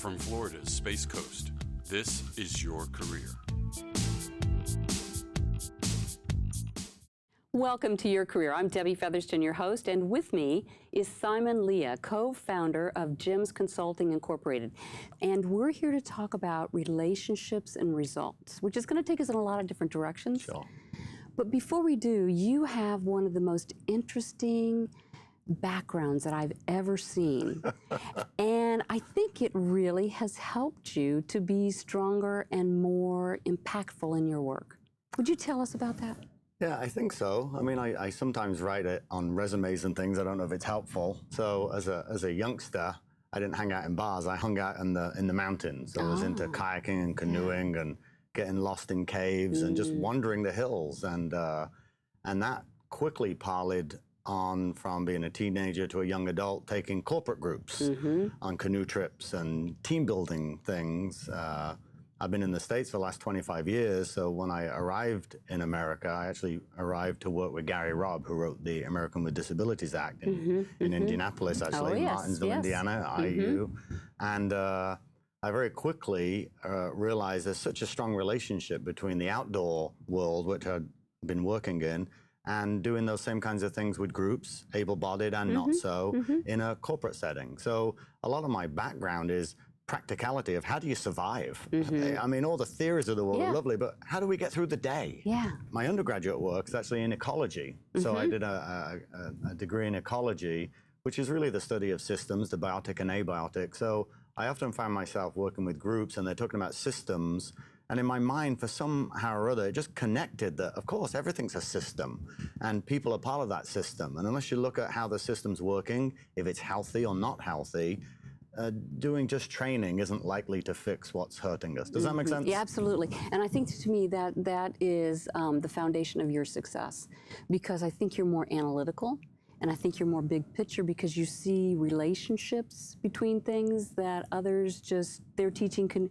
From Florida's Space Coast, this is Your Career. Welcome to Your Career. I'm Debbie Featherston, your host, and with me is Simon Leah, co-founder of Jim's Consulting Incorporated. And we're here to talk about relationships and results, which is going to take us in a lot of different directions. Sure. But before we do, you have one of the most interesting backgrounds that I've ever seen. And I think it really has helped you to be stronger and more impactful in your work. Would you tell us about that? Yeah, I think so. I mean, I sometimes write it on resumes and things. I don't know if it's helpful. So as a youngster, I didn't hang out in bars. I hung out in the mountains. I was into kayaking and canoeing and getting lost in caves and just wandering the hills. And that quickly parlayed on from being a teenager to a young adult, taking corporate groups on canoe trips and team building things. I've been in the States for the last 25 years, so when I arrived in America, I actually arrived to work with Gary Robb, who wrote the American with Disabilities Act in Indianapolis, actually, Martinsville, Indiana, IU. And I very quickly realized there's such a strong relationship between the outdoor world, which I'd been working in, and doing those same kinds of things with groups, able-bodied and not so, in a corporate setting. So a lot of my background is practicality of how do you survive? I mean, all the theories of the world are lovely, but how do we get through the day? My undergraduate work is actually in ecology. So I did a degree in ecology, which is really the study of systems, the biotic and abiotic. So I often find myself working with groups and they're talking about systems. And in my mind, for somehow or other, it just connected that, of course, everything's a system and people are part of that system. And unless you look at how the system's working, if it's healthy or not healthy, doing just training isn't likely to fix what's hurting us. Does that make sense? Yeah, absolutely. And I think to me that is the foundation of your success, because I think you're more analytical. And I think you're more big picture because you see relationships between things that others they're teaching,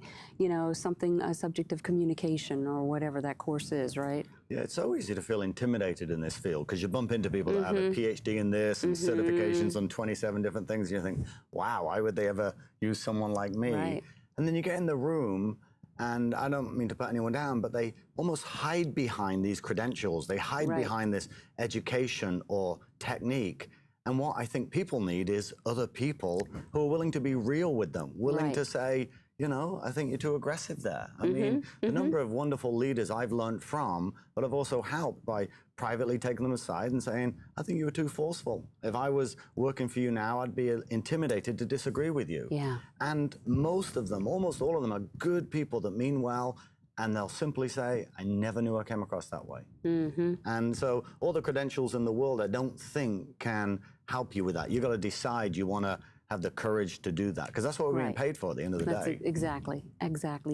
something, a subject of communication or whatever that course is, right? Yeah, it's so easy to feel intimidated in this field because you bump into people that have a PhD in this and certifications on 27 different things. And you think, wow, why would they ever use someone like me? Right. And then you get in the room, and I don't mean to put anyone down, but they almost hide behind these credentials. They hide behind this education or technique. And what I think people need is other people who are willing to be real with them, willing to say, I think you're too aggressive there. I mean, the number of wonderful leaders I've learned from, but I've also helped by privately taking them aside and saying, I think you were too forceful. If I was working for you now, I'd be intimidated to disagree with you. Yeah. And most of them, almost all of them, are good people that mean well, and they'll simply say, I never knew I came across that way. And so all the credentials in the world, I don't think can help you with that. You've got to decide you want to have the courage to do that, because that's what we're being paid for at the end of the day. Exactly.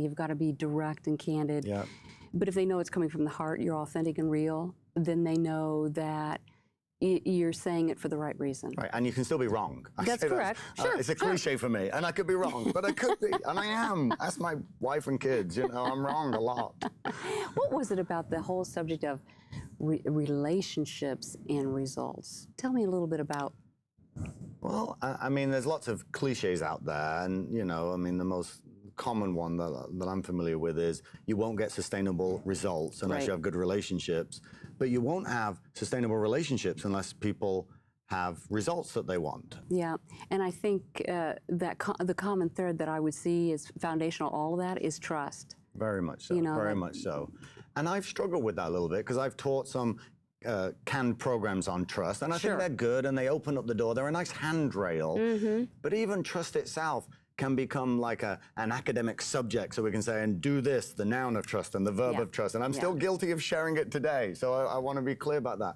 You've got to be direct and candid. Yeah. But if they know it's coming from the heart, you're authentic and real, then they know that you're saying it for the right reason. Right, and you can still be wrong. That's correct. Sure. It's a cliche for me, and I could be wrong, but I could be, and I am. That's my wife and kids, I'm wrong a lot. What was it about the whole subject of relationships and results? Tell me a little bit about. Well, I mean, there's lots of cliches out there, and, the most common one that I'm familiar with is you won't get sustainable results unless you have good relationships, but you won't have sustainable relationships unless people have results that they want. Yeah, and I think that the common thread that I would see is foundational, all of that is trust. Very much so, very much so. And I've struggled with that a little bit because I've taught some canned programs on trust, and I think they're good and they open up the door. They're a nice handrail, but even trust itself can become like an academic subject, so we can say, and do this, the noun of trust and the verb of trust, and I'm still guilty of sharing it today, so I want to be clear about that.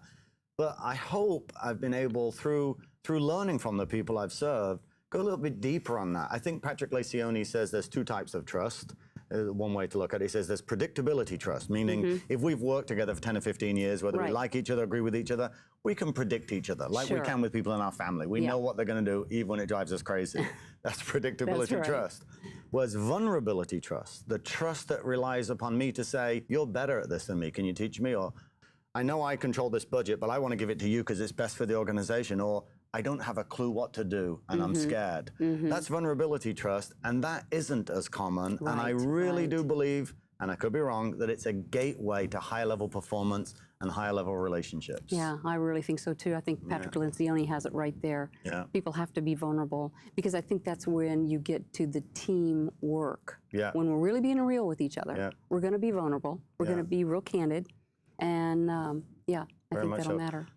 But I hope I've been able, through learning from the people I've served, go a little bit deeper on that. I think Patrick Lencioni says there's two types of trust. One way to look at it, he says there's predictability trust, meaning if we've worked together for 10 or 15 years, whether we like each other, agree with each other, we can predict each other, like we can with people in our family. We know what they're going to do, even when it drives us crazy. That's predictability trust. Whereas vulnerability trust, the trust that relies upon me to say, you're better at this than me, can you teach me? Or I know I control this budget, but I want to give it to you because it's best for the organization, or I don't have a clue what to do and I'm scared. That's vulnerability trust, and that isn't as common. And I really do believe, and I could be wrong, that it's a gateway to higher level performance and higher level relationships. Yeah, I really think so too. I think Patrick Lencioni has it right there. Yeah. People have to be vulnerable, because I think that's when you get to the team work. Yeah. When we're really being real with each other, Yeah. we're going to be vulnerable. We're going to be real candid, and I think that'll matter.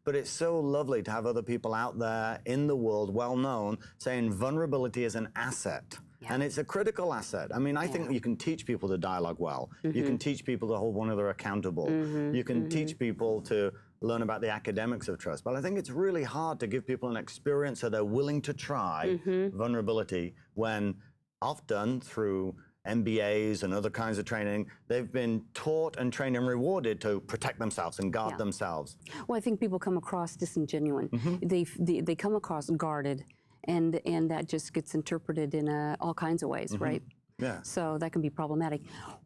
But it's so lovely to have other people out there in the world, well known, saying vulnerability is an asset. And it's a critical asset. I mean, I think you can teach people to dialogue well. You can teach people to hold one another accountable. You can teach people to learn about the academics of trust. But I think it's really hard to give people an experience so they're willing to try vulnerability, when often through MBAs and other kinds of training, they've been taught and trained and rewarded to protect themselves and guard themselves. Well, I think people come across disingenuine. They come across guarded, and that just gets interpreted in all kinds of ways, right? Yeah. So that can be problematic.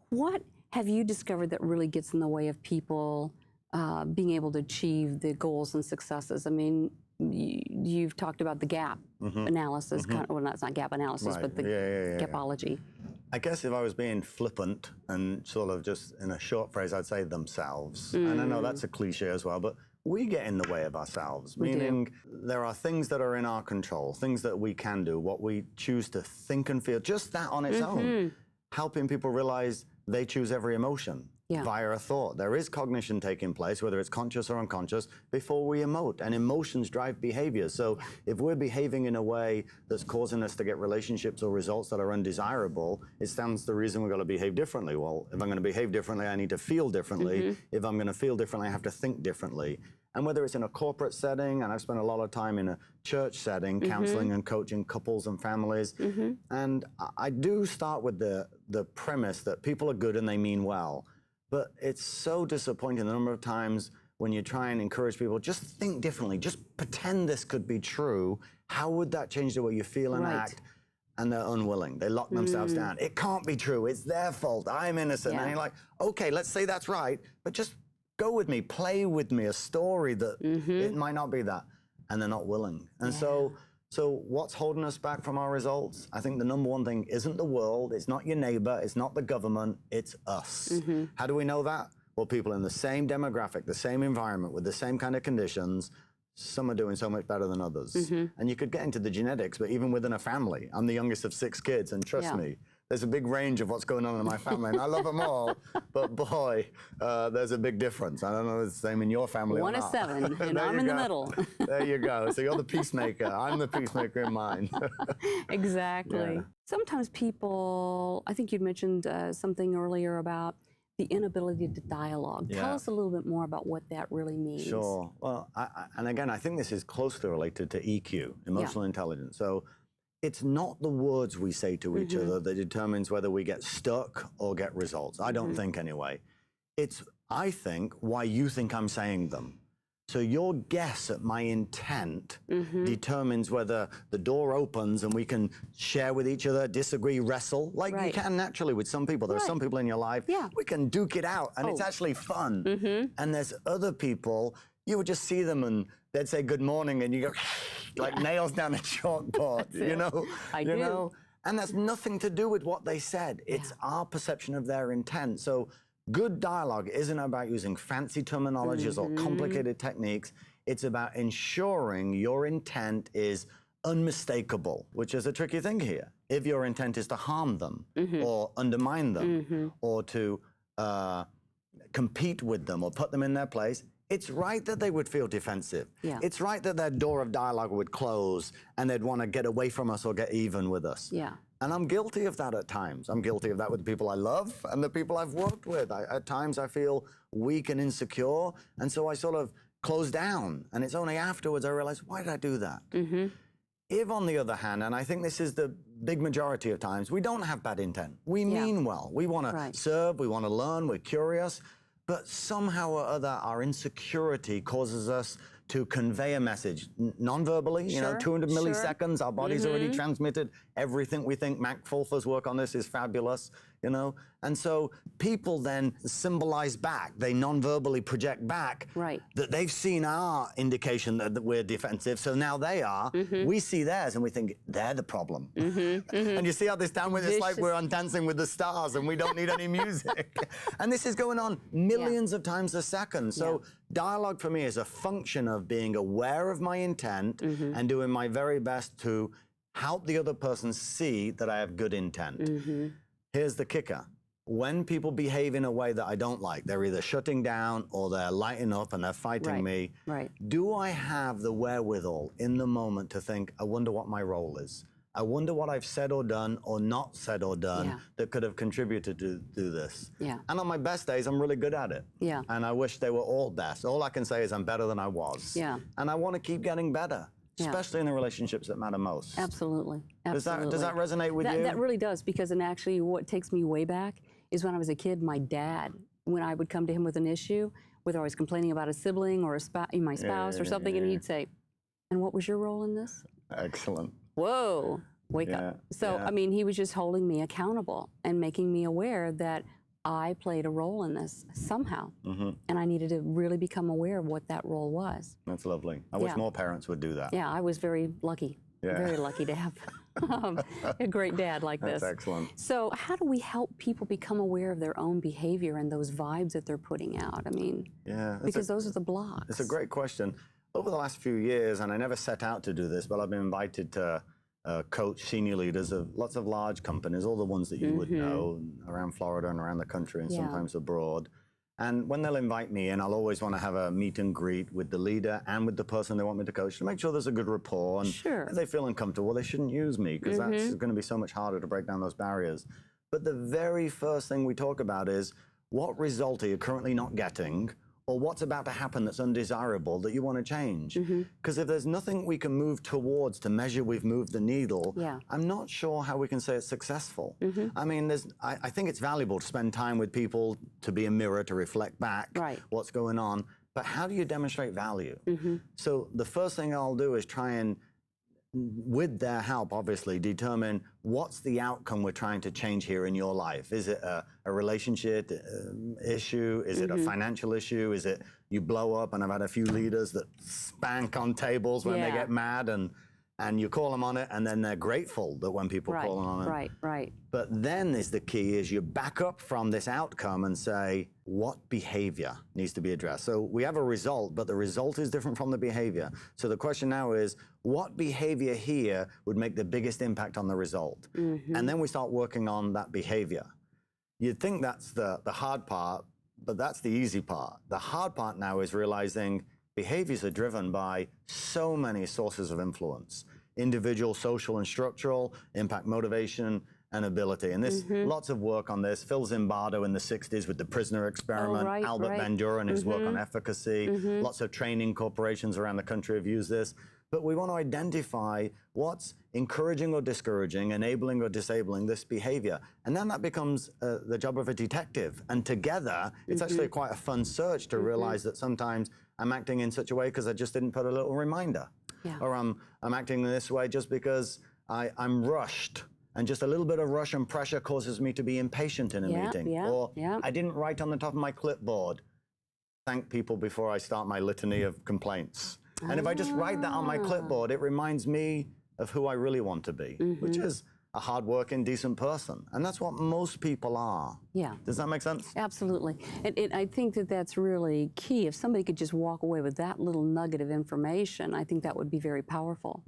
What have you discovered that really gets in the way of people being able to achieve the goals and successes? I mean, you've talked about the gap analysis, well, it's not gap analysis, but the gapology. I guess if I was being flippant and sort of just in a short phrase, I'd say themselves. And I know that's a cliche as well, but we get in the way of ourselves, meaning there are things that are in our control, things that we can do, what we choose to think and feel, just that on its own, helping people realize they choose every emotion via a thought. There is cognition taking place, whether it's conscious or unconscious, before we emote, and emotions drive behavior. So if we're behaving in a way that's causing us to get relationships or results that are undesirable, it stands to reason we've got to behave differently. Well, if I'm going to behave differently, I need to feel differently. If I'm going to feel differently, I have to think differently. And whether it's in a corporate setting, and I've spent a lot of time in a church setting, counseling and coaching couples and families, and I do start with the premise that people are good and they mean well. But it's so disappointing the number of times when you try and encourage people, just think differently, just pretend this could be true. How would that change the way you feel and act? And they're unwilling. They lock themselves down. It can't be true. It's their fault. I'm innocent. And you're like, okay, let's say that's right, but just go with me, play with me a story that it might not be that. And they're not willing. And so what's holding us back from our results? I think the number one thing isn't the world, it's not your neighbor, it's not the government, it's us. How do we know that? Well, people in the same demographic, the same environment, with the same kind of conditions, some are doing so much better than others. And you could get into the genetics, but even within a family, I'm the youngest of 6 kids, and trust me, there's a big range of what's going on in my family, and I love them all, but boy, there's a big difference. I don't know if it's the same in your family or not. 1 of 7, and I'm in the middle. There you go. So you're the peacemaker. I'm the peacemaker in mine. Exactly. Sometimes people, I think you'd mentioned something earlier about the inability to dialogue. Tell us a little bit more about what that really means. Sure. Well, and again, I think this is closely related to EQ, emotional intelligence. So it's not the words we say to each other that determines whether we get stuck or get results. I don't think anyway. It's, I think, why you think I'm saying them. So your guess at my intent determines whether the door opens and we can share with each other, disagree, wrestle, like you can naturally with some people. There are some people in your life, we can duke it out, and it's actually fun. And there's other people, you would just see them and they'd say good morning and you go, like nails down a chalkboard, you know? I do. And that's nothing to do with what they said. It's our perception of their intent. So good dialogue isn't about using fancy terminologies or complicated techniques. It's about ensuring your intent is unmistakable, which is a tricky thing here. If your intent is to harm them or undermine them or to compete with them or put them in their place, it's right that they would feel defensive. It's right that their door of dialogue would close and they'd want to get away from us or get even with us. And I'm guilty of that at times. I'm guilty of that with the people I love and the people I've worked with. At times I feel weak and insecure, and so I sort of close down. And it's only afterwards I realize, why did I do that? If, on the other hand, and I think this is the big majority of times, we don't have bad intent. We mean well. We want to serve, we want to learn, we're curious, but somehow or other our insecurity causes us to convey a message non-verbally, you know, 200 milliseconds, our body's already transmitted everything we think. Mac Fulfer's work on this is fabulous, you know. And so people then symbolize back, they non-verbally project back that they've seen our indication that we're defensive, so now they are. We see theirs and we think they're the problem. And you see how this downward, it's like we're on Dancing with the Stars and we don't need any music. And this is going on millions of times a second. So dialogue for me is a function of being aware of my intent and doing my very best to help the other person see that I have good intent. Here's the kicker. When people behave in a way that I don't like, they're either shutting down or they're lighting up and they're fighting me. Do I have the wherewithal in the moment to think, I wonder what my role is? I wonder what I've said or done or not said or done that could have contributed to do this. And on my best days, I'm really good at it. And I wish they were all best. All I can say is I'm better than I was. And I want to keep getting better. Especially in the relationships that matter most. Absolutely. Does that resonate with you? That really does, because and actually what takes me way back is when I was a kid, my dad, when I would come to him with an issue, whether I was complaining about a sibling or my spouse or something, and he'd say, and what was your role in this? Excellent. Whoa, wake up. So, I mean, he was just holding me accountable and making me aware that I played a role in this somehow, and I needed to really become aware of what that role was. That's lovely. I wish more parents would do that. Yeah, I was very lucky. Very lucky to have a great dad like this. That's excellent. So how do we help people become aware of their own behavior and those vibes that they're putting out? I mean, because those are the blocks. It's a great question. Over the last few years, and I never set out to do this, but I've been invited to coach senior leaders of lots of large companies, all the ones that you would know around Florida and around the country and sometimes abroad. And when they'll invite me in, I'll always want to have a meet and greet with the leader and with the person they want me to coach to make sure there's a good rapport. And if they feel uncomfortable, they shouldn't use me, because that's going to be so much harder to break down those barriers. But the very first thing we talk about is, what result are you currently not getting? Or what's about to happen that's undesirable that you want to change? Because if there's nothing we can move towards to measure we've moved the needle, I'm not sure how we can say it's successful. I mean, I think it's valuable to spend time with people, to be a mirror, to reflect back what's going on. But how do you demonstrate value? So the first thing I'll do is try and, with their help, obviously, determine what's the outcome we're trying to change here in your life. Is it a relationship issue? Is it a financial issue? Is it you blow up? And I've had a few leaders that spank on tables when they get mad, and you call them on it, and then they're grateful that when people call them on it. But then is the key is you back up from this outcome and say, what behavior needs to be addressed? So we have a result, but the result is different from the behavior. So the question now is, what behavior here would make the biggest impact on the result? And then we start working on that behavior. You'd think that's the hard part, but that's the easy part. The hard part now is realizing behaviors are driven by so many sources of influence: individual, social, and structural, impact, motivation, and ability. And there's lots of work on this. Phil Zimbardo in the 60s with the prisoner experiment, Albert Bandura and his work on efficacy. Lots of training corporations around the country have used this. But we want to identify what's encouraging or discouraging, enabling or disabling this behavior. And then that becomes the job of a detective. And together, it's actually quite a fun search to realize that sometimes I'm acting in such a way because I just didn't put a little reminder. Or I'm acting in this way just because I'm rushed. And just a little bit of rush and pressure causes me to be impatient in a meeting. Or I didn't write on the top of my clipboard, thank people before I start my litany of complaints. And if I just write that on my clipboard, it reminds me of who I really want to be, which is a hardworking, decent person. And that's what most people are. Does that make sense? Absolutely. And I think that that's really key. If somebody could just walk away with that little nugget of information, I think that would be very powerful.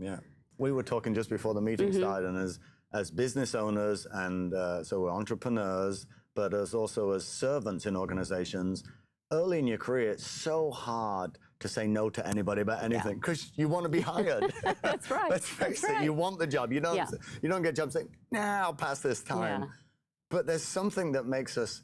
We were talking just before the meeting started, and as business owners, and so we're entrepreneurs, but also as servants in organizations, early in your career, it's so hard to say no to anybody about anything because you want to be hired. That's right. Let's face it, you want the job. You don't get jobs saying, nah, I'll pass this time. But there's something that makes us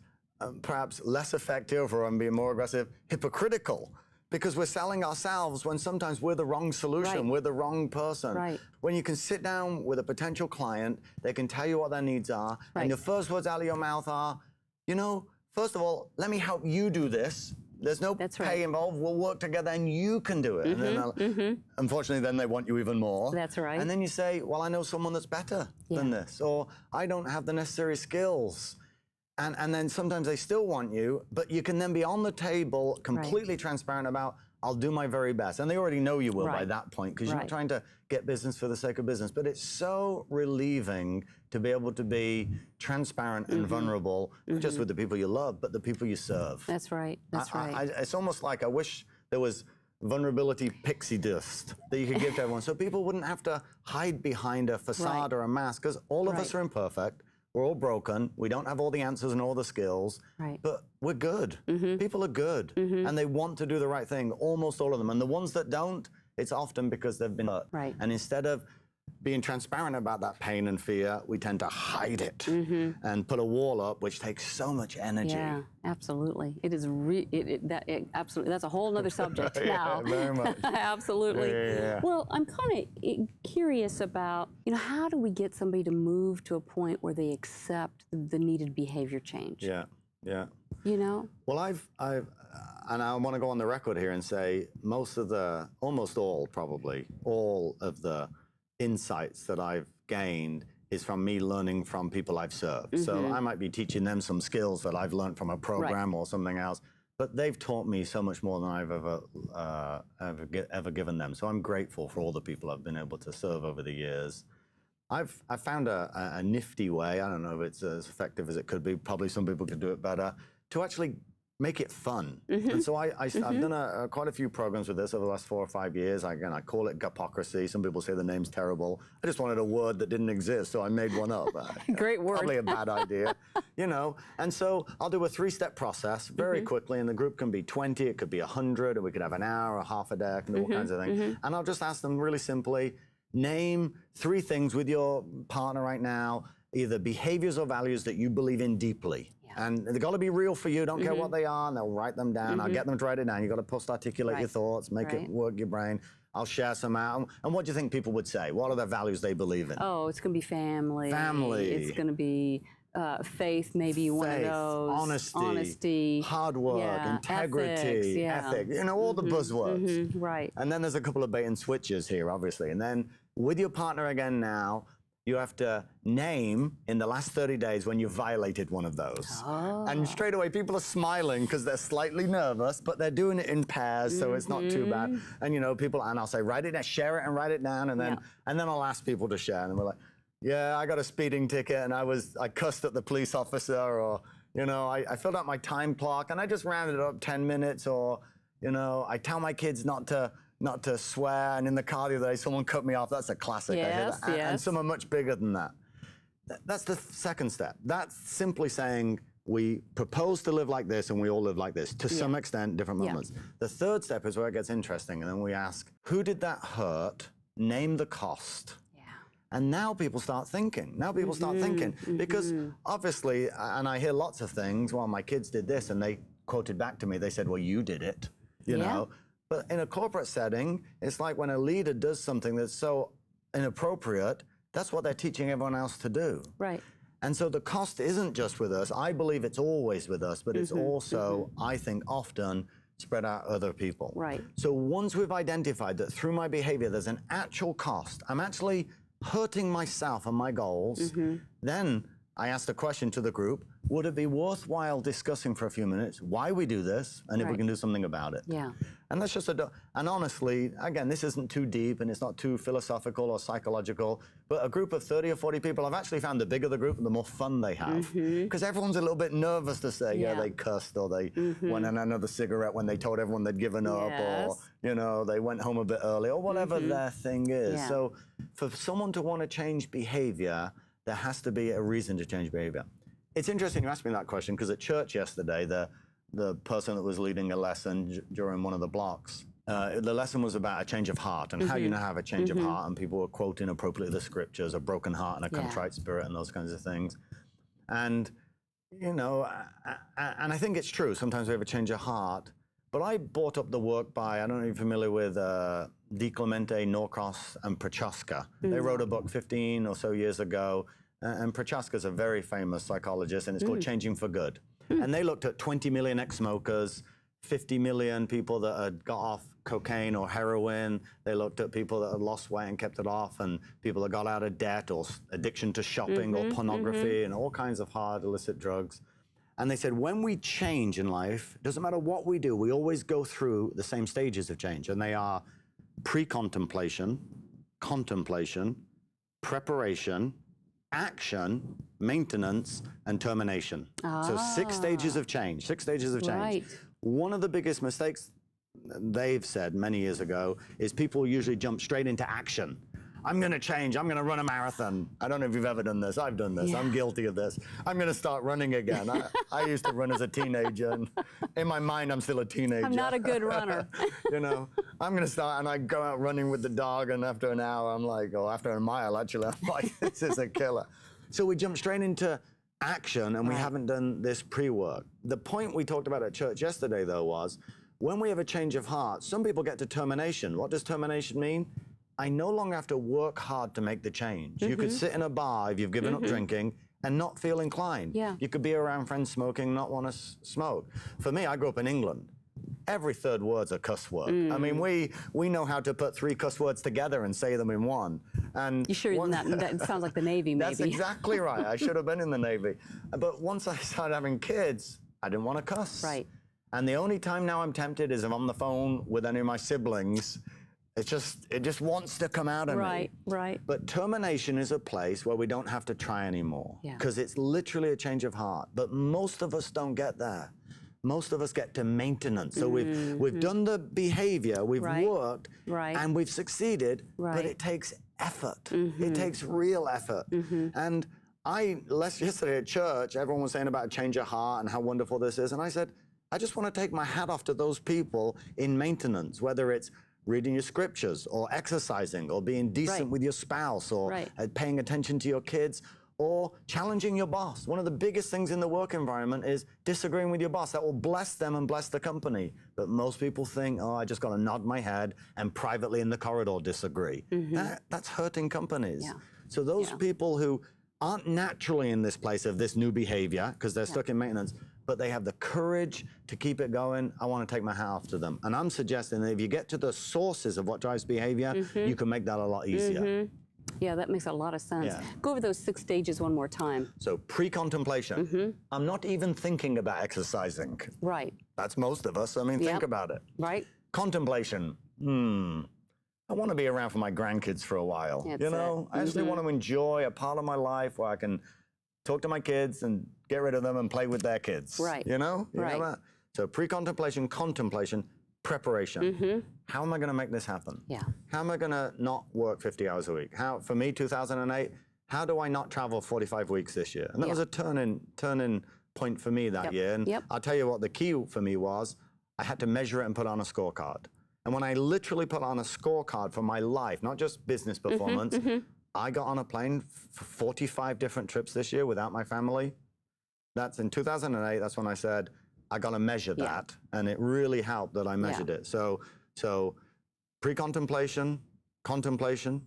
perhaps less effective, or I'm being more aggressive, hypocritical. Because we're selling ourselves when sometimes we're the wrong solution, we're the wrong person. When you can sit down with a potential client, they can tell you what their needs are, and the first words out of your mouth are, you know, first of all, let me help you do this, There's no That's pay right. involved. We'll work together and you can do it. And then unfortunately, then they want you even more. That's right. And then you say, well, I know someone that's better than this, or I don't have the necessary skills. And then sometimes they still want you, but you can then be on the table completely transparent about, I'll do my very best. And they already know you will by that point, because you're not trying to get business for the sake of business. But it's so relieving to be able to be transparent and vulnerable, not just with the people you love, but the people you serve. That's right. That's right. It's almost like I wish there was vulnerability pixie dust that you could give to everyone, so people wouldn't have to hide behind a facade or a mask, because all of us are imperfect. We're all broken. We don't have all the answers and all the skills, but we're good. People are good, and they want to do the right thing, almost all of them. And the ones that don't, it's often because they've been hurt. And instead of being transparent about that pain and fear, we tend to hide it and put a wall up, which takes so much energy. Yeah, absolutely. It is absolutely. That's a whole other subject now. Very much. Absolutely. Well, I'm kind of curious about, how do we get somebody to move to a point where they accept the needed behavior change? Yeah. Well, and I want to go on the record here and say almost all of the insights that I've gained is from me learning from people I've served. So I might be teaching them some skills that I've learned from a program or something else, but they've taught me so much more than I've ever given them. So I'm grateful for all the people I've been able to serve over the years. I've found a nifty way, I don't know if it's as effective as it could be, probably some people could do it better, to actually make it fun. And so I've done quite a few programs with this over the last 4 or 5 years. I call it gapocracy. Some people say the name's terrible. I just wanted a word that didn't exist, so I made one up. Great word. Probably a bad idea, And so I'll do a 3-step process very quickly, and the group can be 20, it could be 100, and we could have an hour or half a day, I can do all kinds of things. And I'll just ask them really simply, name 3 things with your partner right now, either behaviors or values that you believe in deeply. And they've got to be real for you, don't care what they are, and they'll write them down. I'll get them to write it down. You've got to post-articulate your thoughts, make it work your brain. I'll share some out. And what do you think people would say? What are the values they believe in? Oh, it's going to be family. Family. It's going to be faith, maybe one of those. Honesty. Hard work, integrity, ethics, all the buzzwords. Right. And then there's a couple of bait and switches here, obviously. And then with your partner again now, you have to name in the last 30 days when you violated one of those. And straight away, people are smiling because they're slightly nervous, but they're doing it in pairs, so it's not too bad. And and I'll say, write it down, share it and write it down, and then I'll ask people to share. And we're like, yeah, I got a speeding ticket, and I cussed at the police officer, or I filled out my time clock, and I just rounded it up 10 minutes, or I tell my kids not to swear, and in the car the other day, someone cut me off. That's a classic. I hear that. And some are much bigger than that. That's the second step. That's simply saying, we propose to live like this, and we all live like this, to some extent, different moments. The third step is where it gets interesting, and then we ask, who did that hurt? Name the cost. And now people start thinking. Because obviously, and I hear lots of things, well, my kids did this, and they quoted back to me, they said, well, you did it, you know? But in a corporate setting, it's like when a leader does something that's so inappropriate, that's what they're teaching everyone else to do. Right. And so the cost isn't just with us. I believe it's always with us, but it's also, I think, often spread out other people. Right. So once we've identified that through my behavior, there's an actual cost, I'm actually hurting myself and my goals, then I asked a question to the group, would it be worthwhile discussing for a few minutes why we do this and if we can do something about it? Yeah. And that's just and honestly, again, this isn't too deep and it's not too philosophical or psychological, but a group of 30 or 40 people, I've actually found the bigger the group, the more fun they have. Because everyone's a little bit nervous to say, they cussed, or they went on another cigarette when they told everyone they'd given up, or, they went home a bit early, or whatever their thing is. So for someone to want to change behavior, there has to be a reason to change behavior. It's interesting you asked me that question, because at church yesterday, the person that was leading a lesson during one of the blocks, the lesson was about a change of heart and how you now have a change of heart, and people were quoting appropriately the scriptures, a broken heart and a contrite spirit and those kinds of things. And, and I think it's true, sometimes we have a change of heart, but I brought up the work by, I don't know if you're familiar with Di Clemente, Norcross, and Prochaska. They wrote a book 15 or so years ago, and Prochaska's a very famous psychologist, and it's called Changing for Good. And they looked at 20 million ex-smokers, 50 million people that had got off cocaine or heroin. They looked at people that had lost weight and kept it off, and people that got out of debt or addiction to shopping or pornography and all kinds of hard illicit drugs. And they said, when we change in life, it doesn't matter what we do, we always go through the same stages of change. And they are pre-contemplation, contemplation, preparation, action, maintenance, and termination. So 6 stages of change, 6 stages of change. Right. One of the biggest mistakes they've said many years ago is people usually jump straight into action. I'm going to change. I'm going to run a marathon. I don't know if you've ever done this. I've done this. Yeah. I'm guilty of this. I'm going to start running again. I used to run as a teenager, and in my mind, I'm still a teenager. I'm not a good runner. You know, I'm going to start, and I go out running with the dog, and after an hour, I'm like, or after a mile, actually, I'm like, this is a killer. So we jump straight into action, and we haven't done this pre-work. The point we talked about at church yesterday, though, was when we have a change of heart, some people get to termination. What does termination mean? I no longer have to work hard to make the change. You could sit in a bar if you've given up drinking and not feel inclined. Yeah. You could be around friends smoking, not want to smoke. For me, I grew up in England. Every third word's a cuss word. I mean, we know how to put 3 cuss words together and say them in one. And You sure that sounds like the Navy, maybe? that's exactly right. I should have been in the Navy. But once I started having kids, I didn't want to cuss. Right. And the only time now I'm tempted is if I'm on the phone with any of my siblings. It just wants to come out of me. Right, right. But termination is a place where we don't have to try anymore. Yeah. Because it's literally a change of heart. But most of us don't get there. Most of us get to maintenance. So we've done the behavior, we've worked, and we've succeeded, but it takes effort. It takes real effort. And yesterday at church, everyone was saying about a change of heart and how wonderful this is. And I said, I just want to take my hat off to those people in maintenance, whether it's reading your scriptures or exercising or being decent with your spouse or paying attention to your kids or challenging your boss. One of the biggest things in the work environment is disagreeing with your boss. That will bless them and bless the company. But most people think, oh, I just got to nod my head and privately in the corridor disagree. That's hurting companies. Yeah. So those people who aren't naturally in this place of this new behavior because they're stuck in maintenance, but they have the courage to keep it going, I want to take my hat off to them. And I'm suggesting that if you get to the sources of what drives behavior, you can make that a lot easier. Yeah, that makes a lot of sense. Yeah. Go over those 6 stages one more time. So pre-contemplation. I'm not even thinking about exercising. Right. That's most of us. I mean, think about it. Right. Contemplation. I want to be around for my grandkids for a while. That's I actually want to enjoy a part of my life where I can talk to my kids and get rid of them and play with their kids. Right. You know that? So pre-contemplation, contemplation, preparation. How am I going to make this happen? Yeah. How am I going to not work 50 hours a week? For me, 2008, how do I not travel 45 weeks this year? And that was a turning point for me that year. And I'll tell you what the key for me was, I had to measure it and put on a scorecard. And when I literally put on a scorecard for my life, not just business performance, I got on a plane for 45 different trips this year without my family. That's in 2008. That's when I said, I got to measure that. And it really helped that I measured it. So pre-contemplation, contemplation,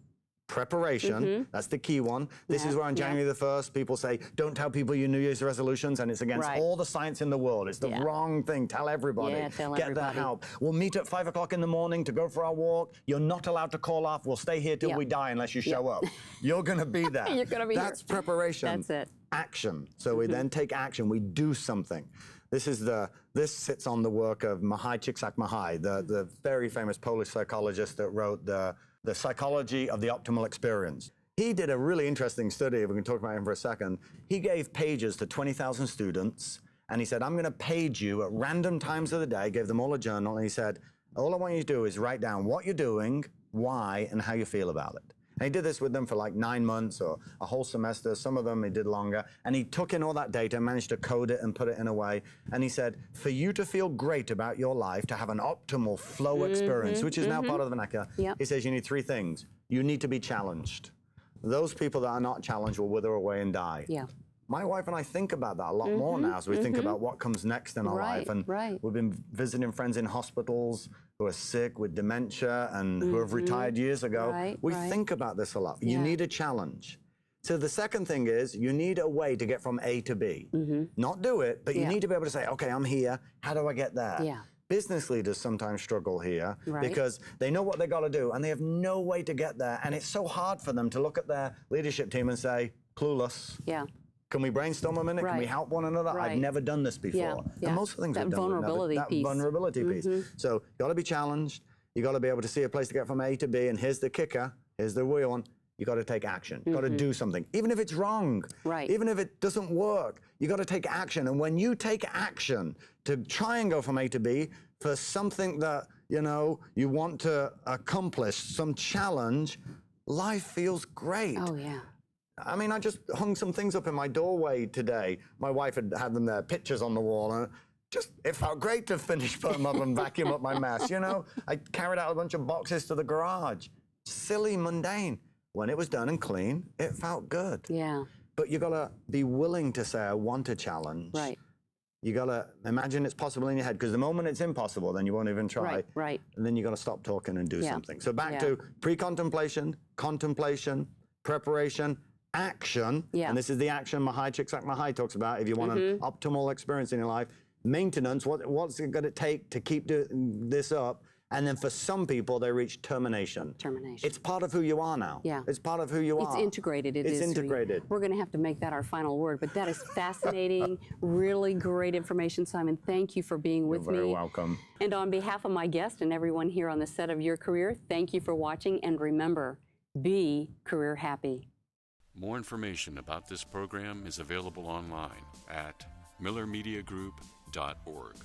preparation, that's the key one. This is where on January the 1st, people say, don't tell people your New Year's resolutions, and it's against all the science in the world. It's the wrong thing. Tell everybody. Get the help. We'll meet at 5 o'clock in the morning to go for our walk. You're not allowed to call off. We'll stay here till we die unless you show up. You're going to be there. You're going to be That's preparation. That's it. Action. So we then take action. We do something. This sits on the work of Mahai Csikszentmihalyi, the very famous Polish psychologist that wrote the Psychology of the Optimal Experience. He did a really interesting study, if we can talk about him for a second. He gave pages to 20,000 students, and he said, I'm going to page you at random times of the day, gave them all a journal, and he said, all I want you to do is write down what you're doing, why, and how you feel about it. And he did this with them for like 9 months or a whole semester. Some of them he did longer. And he took in all that data, managed to code it and put it in a way. And he said, for you to feel great about your life, to have an optimal flow experience, which is now part of the vernacular, he says you need 3 things. You need to be challenged. Those people that are not challenged will wither away and die. Yeah. My wife and I think about that a lot more now as we think about what comes next in our life. And we've been visiting friends in hospitals who are sick with dementia and who have retired years ago. We think about this a lot. You need a challenge. So the second thing is you need a way to get from A to B. Not do it, but you need to be able to say, okay, I'm here. How do I get there? Business leaders sometimes struggle here Right. because they know what they got to do and they have no way to get there. And it's so hard for them to look at their leadership team and say, clueless. Yeah. Can we brainstorm a minute? Can we Right. help one another? Right. I've never done this before. Yeah, yeah. And most of the things That we've done, vulnerability that piece. vulnerability piece. So you got to be challenged. You got to be able to see a place to get from A to B. And here's the kicker. Here's the real one. You got to take action. You got to do something, even if it's wrong. Right. Even if it doesn't work, you got to take action. And when you take action to try and go from A to B for something that you want to accomplish, some challenge, life feels great. Oh, yeah. I mean, I just hung some things up in my doorway today. My wife had them there, pictures on the wall, and it felt great to finish putting them up and vacuum up my mess, I carried out a bunch of boxes to the garage. Silly, mundane. When it was done and clean, it felt good. Yeah. But you gotta be willing to say, I want a challenge. Right. You gotta imagine it's possible in your head, because the moment it's impossible, then you won't even try. Right, right. And then you gotta stop talking and do Yeah. something. So back Yeah. to pre-contemplation, contemplation, preparation, action. Yeah. And this is the action Mahai Csikszentmihalyi talks about. If you want an optimal experience in your life, maintenance. What's it gonna take to keep this up? And then for some people, they reach termination. Termination. It's part of who you are now. Yeah. It's part of who you are. It's integrated. It's integrated. We're going to have to make that our final word, but that is fascinating, really great information, Simon. Thank you for being with me. You're very welcome. And on behalf of my guest and everyone here on the set of Your Career, thank you for watching, and remember, be career happy. More information about this program is available online at millermediagroup.org.